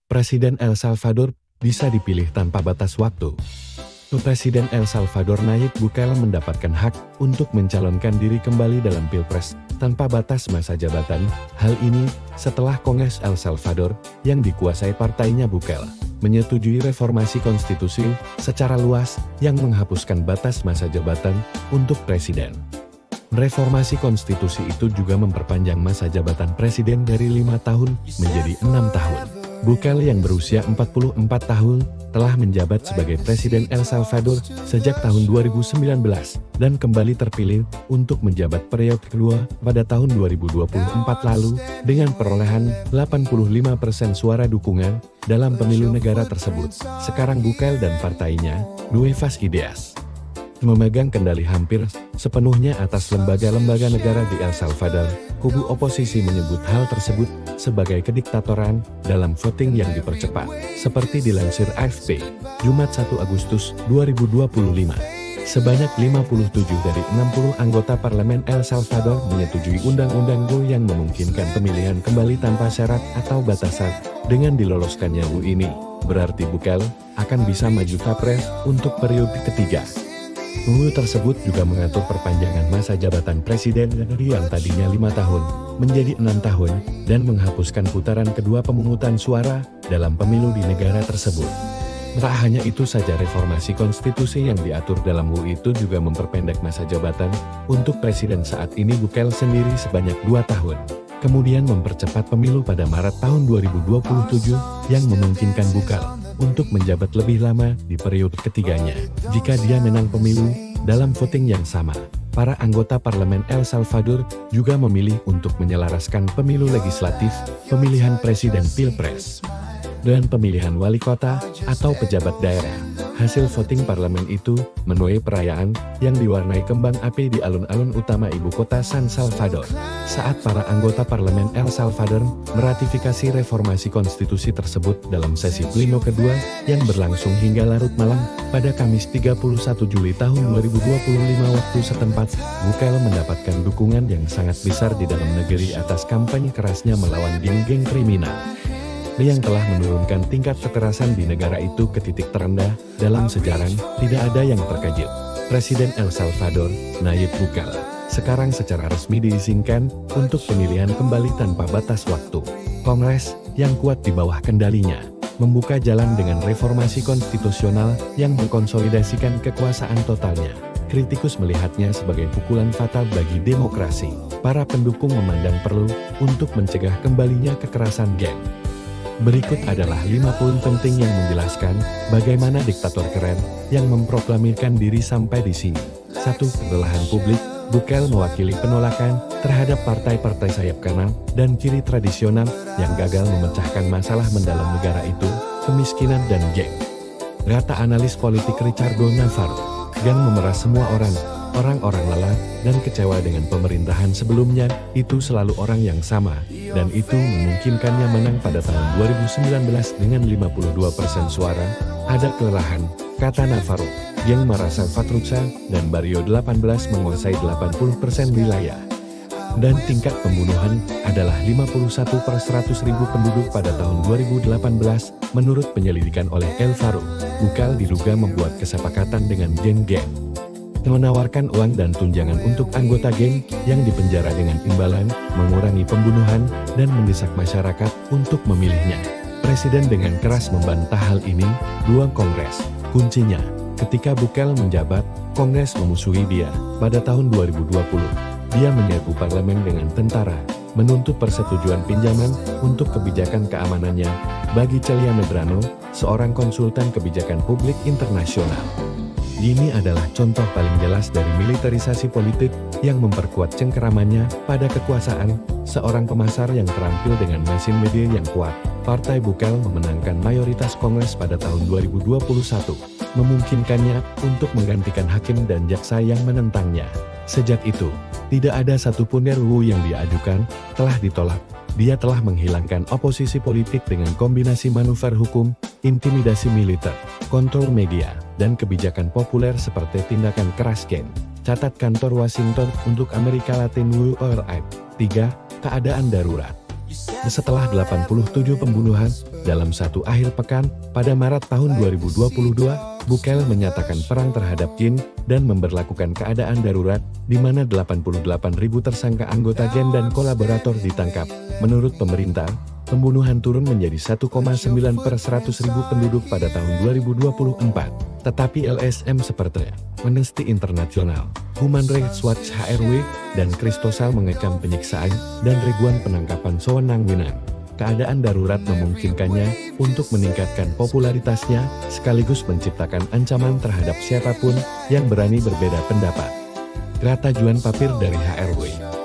Presiden El Salvador bisa dipilih tanpa batas waktu. Presiden El Salvador Nayib Bukele mendapatkan hak untuk mencalonkan diri kembali dalam Pilpres tanpa batas masa jabatan. Hal ini setelah Kongres El Salvador yang dikuasai partainya Bukele menyetujui reformasi konstitusi secara luas yang menghapuskan batas masa jabatan untuk presiden. Reformasi konstitusi itu juga memperpanjang masa jabatan presiden dari 5 tahun menjadi 6 tahun. Bukele yang berusia 44 tahun telah menjabat sebagai Presiden El Salvador sejak tahun 2019 dan kembali terpilih untuk menjabat periode kedua pada tahun 2024 lalu dengan perolehan 85% suara dukungan dalam pemilu negara tersebut. Sekarang Bukele dan partainya, Nuevas Ideas, memegang kendali hampir sepenuhnya atas lembaga-lembaga negara di El Salvador. Kubu oposisi menyebut hal tersebut sebagai kediktatoran dalam voting yang dipercepat, seperti dilansir AFP, Jumat 1 Agustus 2025. Sebanyak 57 dari 60 anggota parlemen El Salvador menyetujui undang-undang yang memungkinkan pemilihan kembali tanpa syarat atau batasan. Dengan diloloskannya ini, berarti Bukele akan bisa maju capres untuk periode ketiga. UU tersebut juga mengatur perpanjangan masa jabatan presiden yang tadinya 5 tahun menjadi 6 tahun dan menghapuskan putaran kedua pemungutan suara dalam pemilu di negara tersebut. Tak hanya itu saja, reformasi konstitusi yang diatur dalam UU itu juga memperpendek masa jabatan untuk presiden saat ini Bukele sendiri sebanyak 2 tahun. Kemudian mempercepat pemilu pada Maret tahun 2027 yang memungkinkan Bukele untuk menjabat lebih lama di periode ketiganya. Jika dia menang pemilu dalam voting yang sama, para anggota parlemen El Salvador juga memilih untuk menyelaraskan pemilu legislatif, pemilihan presiden Pilpres, dan pemilihan wali kota atau pejabat daerah. Hasil voting parlemen itu menuai perayaan yang diwarnai kembang api di alun-alun utama ibu kota San Salvador, saat para anggota parlemen El Salvador meratifikasi reformasi konstitusi tersebut dalam sesi pleno kedua yang berlangsung hingga larut malam pada Kamis 31 Juli tahun 2025 waktu setempat. Bukele mendapatkan dukungan yang sangat besar di dalam negeri atas kampanye kerasnya melawan geng-geng kriminal yang telah menurunkan tingkat kekerasan di negara itu ke titik terendah dalam sejarah. Tidak ada yang terkejut. Presiden El Salvador, Nayib Bukele, sekarang secara resmi diizinkan untuk pemilihan kembali tanpa batas waktu. Kongres yang kuat di bawah kendalinya membuka jalan dengan reformasi konstitusional yang mengkonsolidasikan kekuasaan totalnya. Kritikus melihatnya sebagai pukulan fatal bagi demokrasi. Para pendukung memandang perlu untuk mencegah kembalinya kekerasan geng. Berikut adalah 5 poin penting yang menjelaskan bagaimana diktator keren yang memproklamirkan diri sampai di sini. 1. Kelelahan publik. Bukele mewakili penolakan terhadap partai-partai sayap kanan dan kiri tradisional yang gagal memecahkan masalah mendalam negara itu, kemiskinan dan geng. Kata analis politik Ricardo Navarro, gang memeras semua orang-orang lelah dan kecewa dengan pemerintahan sebelumnya, itu selalu orang yang sama, dan itu memungkinkannya menang pada tahun 2019 dengan 52% suara. Ada kelelahan, kata Navarro. Geng Mara Salvatrucha dan Barrio 18 menguasai 80% wilayah. Dan tingkat pembunuhan adalah 51 per 100.000 penduduk pada tahun 2018, menurut penyelidikan oleh El Faro. Bukele diduga membuat kesepakatan dengan geng-geng, menawarkan uang dan tunjangan untuk anggota geng yang dipenjara dengan imbalan, mengurangi pembunuhan, dan mendesak masyarakat untuk memilihnya. Presiden dengan keras membantah hal ini. 2. Kongres. Kuncinya, ketika Bukele menjabat, Kongres memusuhi dia. Pada tahun 2020, dia menyerbu parlemen dengan tentara, menuntut persetujuan pinjaman untuk kebijakan keamanannya bagi Celia Medrano, seorang konsultan kebijakan publik internasional. Ini adalah contoh paling jelas dari militerisasi politik yang memperkuat cengkeramannya pada kekuasaan. Seorang pemasar yang terampil dengan mesin media yang kuat, Partai Bukele memenangkan mayoritas Kongres pada tahun 2021, memungkinkannya untuk menggantikan hakim dan jaksa yang menentangnya. Sejak itu, tidak ada satupun RUU yang diajukan telah ditolak. Dia telah menghilangkan oposisi politik dengan kombinasi manuver hukum, intimidasi militer, kontrol media, dan kebijakan populer seperti tindakan keras geng. Catat kantor Washington untuk Amerika Latin URI. 3. Keadaan darurat. Setelah 87 pembunuhan dalam satu akhir pekan, pada Maret tahun 2022, Bukele menyatakan perang terhadap Gen dan memberlakukan keadaan darurat, di mana 88.000 tersangka anggota Gen dan kolaborator ditangkap. Menurut pemerintah, pembunuhan turun menjadi 1,9 per 100.000 penduduk pada tahun 2024. Tetapi LSM seperti Amnesty International, Human Rights Watch HRW, dan Kristosal mengecam penyiksaan dan ribuan penangkapan sewenang-wenang. Keadaan darurat memungkinkannya untuk meningkatkan popularitasnya, sekaligus menciptakan ancaman terhadap siapapun yang berani berbeda pendapat. Kata Juan Papir dari HRW,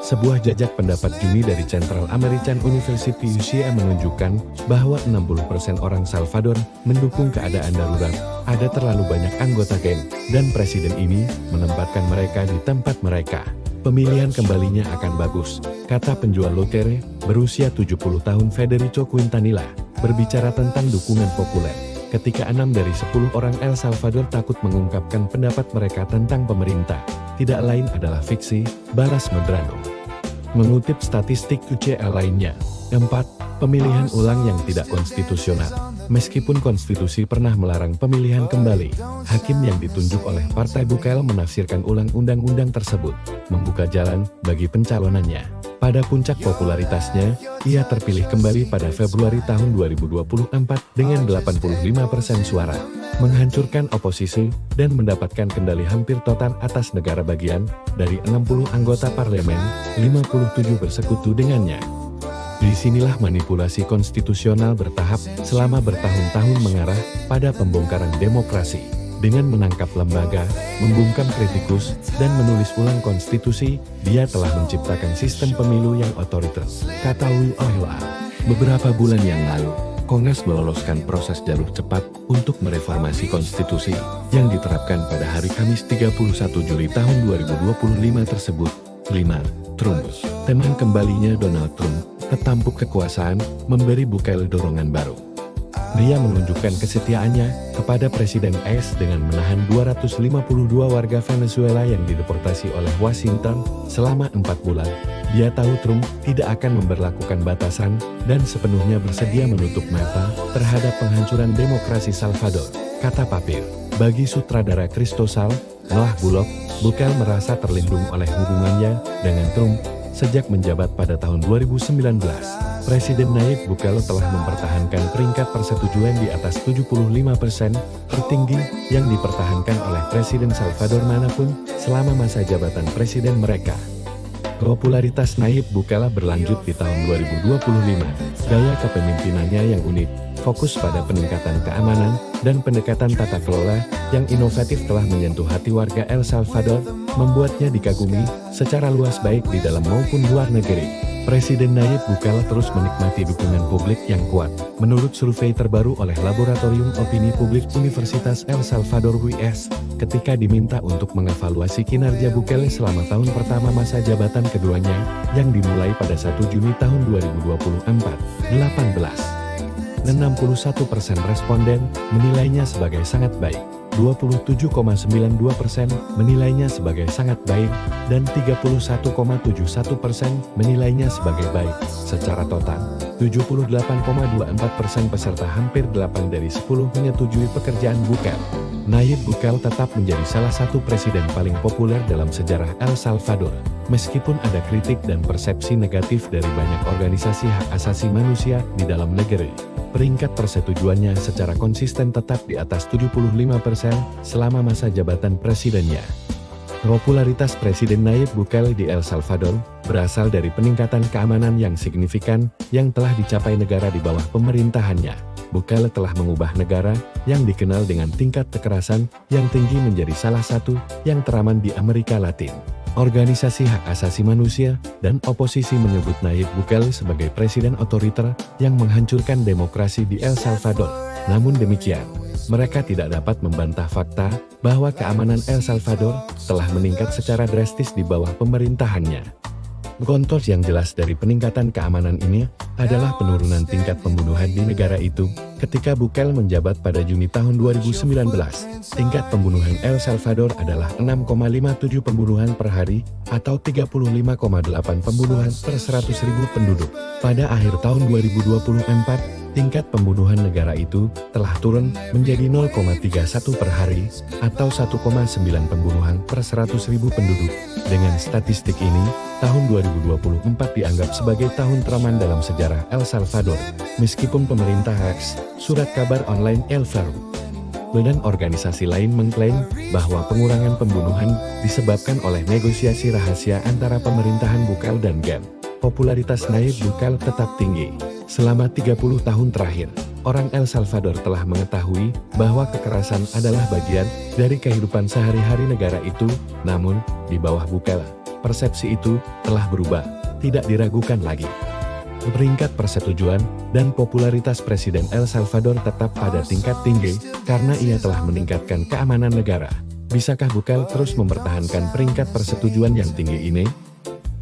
sebuah jajak pendapat Juni dari Central American University UCA menunjukkan bahwa 60% orang Salvador mendukung keadaan darurat. Ada terlalu banyak anggota geng, dan presiden ini menempatkan mereka di tempat mereka. Pemilihan kembalinya akan bagus, kata penjual lotre berusia 70 tahun Federico Quintanilla, berbicara tentang dukungan populer. Ketika 6 dari 10 orang El Salvador takut mengungkapkan pendapat mereka tentang pemerintah, tidak lain adalah fiksi, balas Medrano. Mengutip statistik UCL lainnya, 4. Pemilihan ulang yang tidak konstitusional. Meskipun konstitusi pernah melarang pemilihan kembali, hakim yang ditunjuk oleh Partai Bukele menafsirkan ulang undang-undang tersebut, membuka jalan bagi pencalonannya. Pada puncak popularitasnya, ia terpilih kembali pada Februari tahun 2024 dengan 85% suara, menghancurkan oposisi dan mendapatkan kendali hampir total atas negara bagian. Dari 60 anggota parlemen, 57 bersekutu dengannya. Disinilah manipulasi konstitusional bertahap selama bertahun-tahun mengarah pada pembongkaran demokrasi. Dengan menangkap lembaga, membungkam kritikus, dan menulis ulang konstitusi, dia telah menciptakan sistem pemilu yang otoriter, kata Wu Ohla. Beberapa bulan yang lalu, Kongres meloloskan proses jalur cepat untuk mereformasi konstitusi yang diterapkan pada hari Kamis 31 Juli tahun 2025 tersebut. 5. Trump. Teman kembalinya Donald Trump ke tampuk kekuasaan memberi Bukele dorongan baru. Dia menunjukkan kesetiaannya kepada Presiden AS dengan menahan 252 warga Venezuela yang dideportasi oleh Washington selama 4 bulan. Dia tahu Trump tidak akan memberlakukan batasan dan sepenuhnya bersedia menutup mata terhadap penghancuran demokrasi Salvador, kata Papir. Bagi sutradara Kristosal, Noah Bullock, Bukele merasa terlindung oleh hubungannya dengan Trump. Sejak menjabat pada tahun 2019, Presiden Nayib Bukele telah mempertahankan peringkat persetujuan di atas 75%, tertinggi yang dipertahankan oleh Presiden Salvador manapun selama masa jabatan presiden mereka. Popularitas Nayib Bukele berlanjut di tahun 2025. Gaya kepemimpinannya yang unik, fokus pada peningkatan keamanan, dan pendekatan tata kelola yang inovatif telah menyentuh hati warga El Salvador, membuatnya dikagumi secara luas baik di dalam maupun luar negeri. Presiden Nayib Bukele terus menikmati dukungan publik yang kuat. Menurut survei terbaru oleh Laboratorium Opini Publik Universitas El Salvador UIS, ketika diminta untuk mengevaluasi kinerja Bukele selama tahun pertama masa jabatan keduanya, yang dimulai pada 1 Juni tahun 2024, 61% responden menilainya sebagai sangat baik, 27,92% menilainya sebagai sangat baik, dan 31,71% menilainya sebagai baik. Secara total, 78,24% peserta, hampir 8 dari 10 menyetujui pekerjaan Bukele. Nayib Bukele tetap menjadi salah satu presiden paling populer dalam sejarah El Salvador. Meskipun ada kritik dan persepsi negatif dari banyak organisasi hak asasi manusia di dalam negeri, peringkat persetujuannya secara konsisten tetap di atas 75% selama masa jabatan presidennya. Popularitas Presiden Nayib Bukele di El Salvador berasal dari peningkatan keamanan yang signifikan yang telah dicapai negara di bawah pemerintahannya. Bukele telah mengubah negara yang dikenal dengan tingkat kekerasan yang tinggi menjadi salah satu yang teraman di Amerika Latin. Organisasi hak asasi manusia dan oposisi menyebut Nayib Bukele sebagai presiden otoriter yang menghancurkan demokrasi di El Salvador. Namun demikian, mereka tidak dapat membantah fakta bahwa keamanan El Salvador telah meningkat secara drastis di bawah pemerintahannya. Contoh yang jelas dari peningkatan keamanan ini adalah penurunan tingkat pembunuhan di negara itu, Ketika Bukele menjabat pada Juni tahun 2019, tingkat pembunuhan El Salvador adalah 6,57 pembunuhan per hari atau 35,8 pembunuhan per 100.000 penduduk. Pada akhir tahun 2024, tingkat pembunuhan negara itu telah turun menjadi 0,31 per hari atau 1,9 pembunuhan per 100.000 penduduk. Dengan statistik ini, tahun 2024 dianggap sebagai tahun teraman dalam sejarah El Salvador, meskipun pemerintah X, surat kabar online El Faro, dan organisasi lain mengklaim bahwa pengurangan pembunuhan disebabkan oleh negosiasi rahasia antara pemerintahan Bukele dan GEM. Popularitas Nayib Bukele tetap tinggi. Selama 30 tahun terakhir, orang El Salvador telah mengetahui bahwa kekerasan adalah bagian dari kehidupan sehari-hari negara itu, namun, di bawah Bukele, persepsi itu telah berubah, tidak diragukan lagi. Peringkat persetujuan dan popularitas Presiden El Salvador tetap pada tingkat tinggi karena ia telah meningkatkan keamanan negara. Bisakah Bukele terus mempertahankan peringkat persetujuan yang tinggi ini?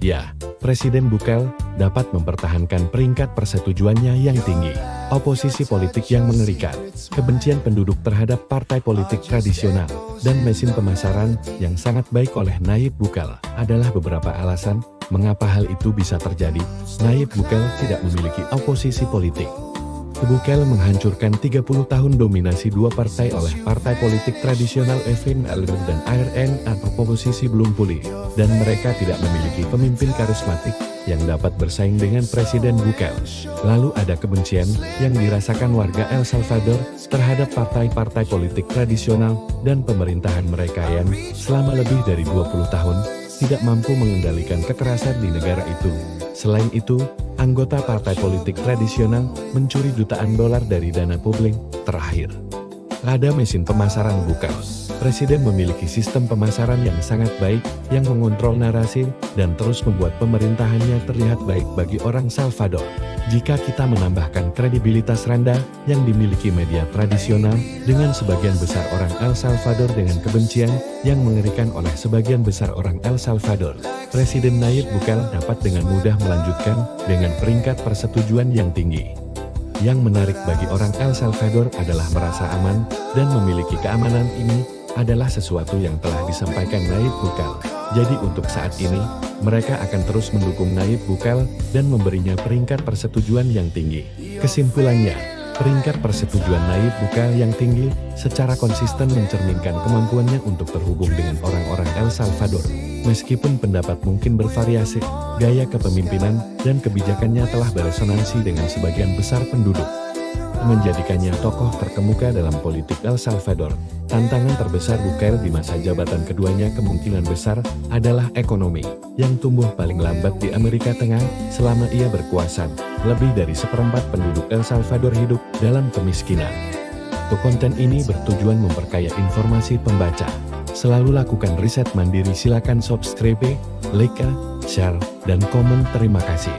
Ya, Presiden Bukele dapat mempertahankan peringkat persetujuannya yang tinggi. Oposisi politik yang mengerikan, kebencian penduduk terhadap partai politik tradisional, dan mesin pemasaran yang sangat baik oleh Nayib Bukele adalah beberapa alasan mengapa hal itu bisa terjadi. Nayib Bukele tidak memiliki oposisi politik. Bukele menghancurkan 30 tahun dominasi dua partai oleh partai politik tradisional FNL dan ARN atau oposisi belum pulih, dan mereka tidak memiliki pemimpin karismatik yang dapat bersaing dengan Presiden Bukele. Lalu ada kebencian yang dirasakan warga El Salvador terhadap partai-partai politik tradisional dan pemerintahan mereka yang selama lebih dari 20 tahun tidak mampu mengendalikan kekerasan di negara itu. Selain itu, anggota partai politik tradisional mencuri jutaan dolar dari dana publik. Terakhir, ada mesin pemasaran Bukele. Presiden memiliki sistem pemasaran yang sangat baik yang mengontrol narasi dan terus membuat pemerintahannya terlihat baik bagi orang Salvador. Jika kita menambahkan kredibilitas rendah yang dimiliki media tradisional dengan sebagian besar orang El Salvador dengan kebencian yang mengerikan oleh sebagian besar orang El Salvador, Presiden Nayib Bukele dapat dengan mudah melanjutkan dengan peringkat persetujuan yang tinggi. Yang menarik bagi orang El Salvador adalah merasa aman dan memiliki keamanan. Ini adalah sesuatu yang telah disampaikan Nayib Bukele. Jadi untuk saat ini, mereka akan terus mendukung Nayib Bukele dan memberinya peringkat persetujuan yang tinggi. Kesimpulannya, peringkat persetujuan Nayib Bukele yang tinggi secara konsisten mencerminkan kemampuannya untuk terhubung dengan orang-orang El Salvador. Meskipun pendapat mungkin bervariasi, gaya kepemimpinan dan kebijakannya telah beresonansi dengan sebagian besar penduduk, menjadikannya tokoh terkemuka dalam politik El Salvador. Tantangan terbesar Bukele di masa jabatan keduanya kemungkinan besar adalah ekonomi, yang tumbuh paling lambat di Amerika Tengah selama ia berkuasa. Lebih dari seperempat penduduk El Salvador hidup dalam kemiskinan. Konten ini bertujuan memperkaya informasi pembaca. Selalu lakukan riset mandiri. Silakan subscribe, like, share, dan komen. Terima kasih.